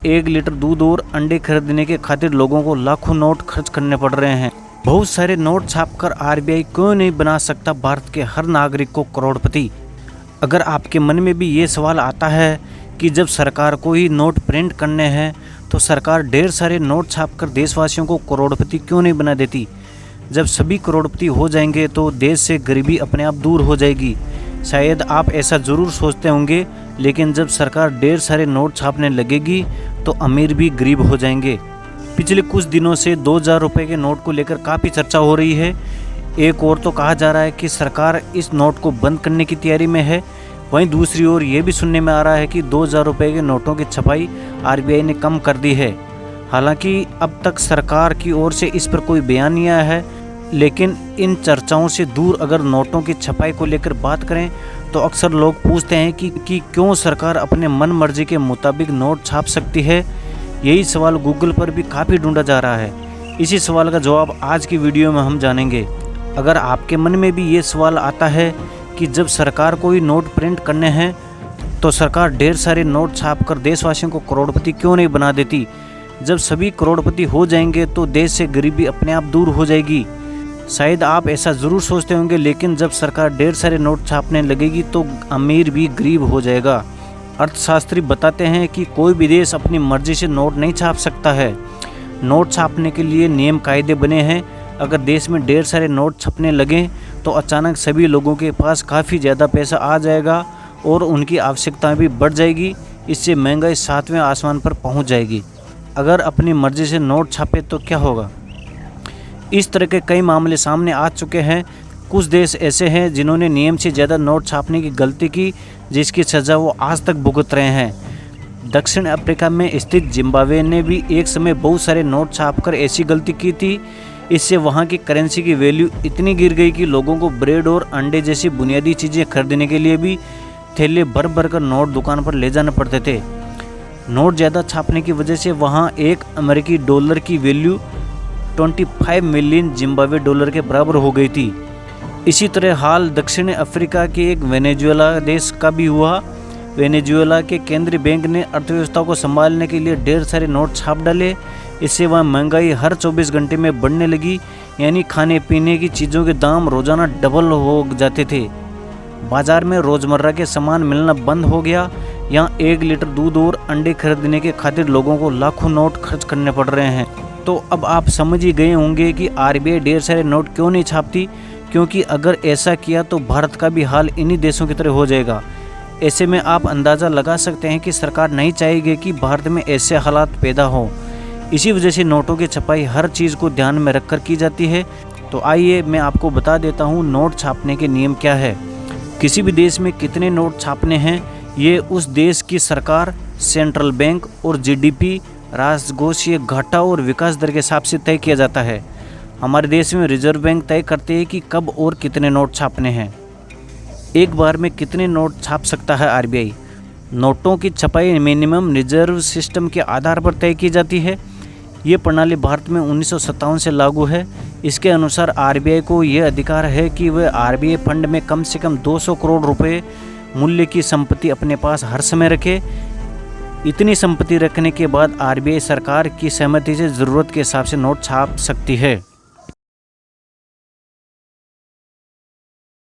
1 litre दूध और अंडे खरीदने के खातिर लोगों को लाखों नोट खर्च करने पड़ रहे हैं। बहुत सारे नोट छापकर आरबीआई क्यों नहीं बना सकता भारत के हर नागरिक को करोड़पति। अगर आपके मन में भी ये सवाल आता है कि जब सरकार को ही नोट प्रिंट करने हैं तो सरकार ढेर सारे नोट छापकर देशवासियों को करोड़पति क्यों नहीं बना देती। जब सभी करोड़पति हो जाएंगे तो देश से गरीबी अपने आप दूर हो जाएगी। शायद आप ऐसा ज़रूर सोचते होंगे, लेकिन जब सरकार ढेर सारे नोट छापने लगेगी तो अमीर भी गरीब हो जाएंगे। पिछले कुछ दिनों से 2000 रुपये के नोट को लेकर काफ़ी चर्चा हो रही है। एक और तो कहा जा रहा है कि सरकार इस नोट को बंद करने की तैयारी में है। वहीं दूसरी ओर ये भी सुनने में आ रहा है कि 2000 रुपये के नोटों की छपाई आरबीआई ने कम कर दी है। हालांकि अब तक सरकार की ओर से इस पर कोई बयान नहीं आया है, लेकिन इन चर्चाओं से दूर अगर नोटों की छपाई को लेकर बात करें तो अक्सर लोग पूछते हैं कि क्यों सरकार अपने मन मर्जी के मुताबिक नोट छाप सकती है। यही सवाल गूगल पर भी काफ़ी ढूंढा जा रहा है। इसी सवाल का जवाब आज की वीडियो में हम जानेंगे। अगर आपके मन में भी ये सवाल आता है कि जब सरकार को ही नोट प्रिंट करने हैं तो सरकार ढेर सारे नोट छापकर देशवासियों को करोड़पति क्यों नहीं बना देती। जब सभी करोड़पति हो जाएंगे तो देश से गरीबी अपने आप दूर हो जाएगी। शायद आप ऐसा ज़रूर सोचते होंगे, लेकिन जब सरकार ढेर सारे नोट छापने लगेगी तो अमीर भी गरीब हो जाएगा। अर्थशास्त्री बताते हैं कि कोई भी देश अपनी मर्जी से नोट नहीं छाप सकता है। नोट छापने के लिए नियम कायदे बने हैं। अगर देश में ढेर सारे नोट छपने लगें तो अचानक सभी लोगों के पास काफ़ी ज़्यादा पैसा आ जाएगा और उनकी आवश्यकताएं भी बढ़ जाएगी। इससे महंगाई 7वें आसमान पर पहुंच जाएगी। अगर अपनी मर्जी से नोट छापे तो क्या होगा। इस तरह के कई मामले सामने आ चुके हैं। कुछ देश ऐसे हैं जिन्होंने नियम से ज़्यादा नोट छापने की गलती की, जिसकी सज़ा वो आज तक भुगत रहे हैं। दक्षिण अफ्रीका में स्थित जिम्बाब्वे ने भी एक समय बहुत सारे नोट छापकर ऐसी गलती की थी। इससे वहाँ की करेंसी की वैल्यू इतनी गिर गई कि लोगों को ब्रेड और अंडे जैसी बुनियादी चीज़ें खरीदने के लिए भी थैले भर भर कर नोट दुकान पर ले जाने पड़ते थे। नोट ज़्यादा छापने की वजह से वहाँ एक अमेरिकी डॉलर की वैल्यू 25 मिलियन जिम्बाब्वे डॉलर के बराबर हो गई थी। इसी तरह हाल दक्षिण अफ्रीका के एक वेनेजुएला देश का भी हुआ। वेनेजुएला के केंद्रीय बैंक ने अर्थव्यवस्था को संभालने के लिए ढेर सारे नोट छाप डाले। इससे वहाँ महंगाई हर 24 घंटे में बढ़ने लगी, यानी खाने पीने की चीज़ों के दाम रोज़ाना डबल हो जाते थे। बाज़ार में रोज़मर्रा के सामान मिलना बंद हो गया। यहाँ 1 लीटर दूध और अंडे खरीदने के खातिर लोगों को लाखों नोट खर्च करने पड़ रहे हैं। तो अब आप समझ ही गए होंगे कि आरबीआई ढेर सारे नोट क्यों नहीं छापती, क्योंकि अगर ऐसा किया तो भारत का भी हाल इन्हीं देशों की तरह हो जाएगा। ऐसे में आप अंदाज़ा लगा सकते हैं कि सरकार नहीं चाहेगी कि भारत में ऐसे हालात पैदा हो। इसी वजह से नोटों की छपाई हर चीज़ को ध्यान में रखकर की जाती है। तो आइए मैं आपको बता देता हूँ नोट छापने के नियम क्या है। किसी भी देश में कितने नोट छापने हैं ये उस देश की सरकार, सेंट्रल बैंक और जीडीपी, राजकोषीय घाटा और विकास दर के हिसाब से तय किया जाता है। हमारे देश में रिजर्व बैंक तय करते हैं कि कब और कितने नोट छापने हैं। एक बार में कितने नोट छाप सकता है आरबीआई। नोटों की छपाई मिनिमम रिजर्व सिस्टम के आधार पर तय की जाती है। ये प्रणाली भारत में 1957 से लागू है। इसके अनुसार आरबीआई को यह अधिकार है कि वह आरबीआई फंड में कम से कम 200 करोड़ रुपए मूल्य की संपत्ति अपने पास हर समय रखे। इतनी संपत्ति रखने के बाद आरबीआई सरकार की सहमति से ज़रूरत के हिसाब से नोट छाप सकती है।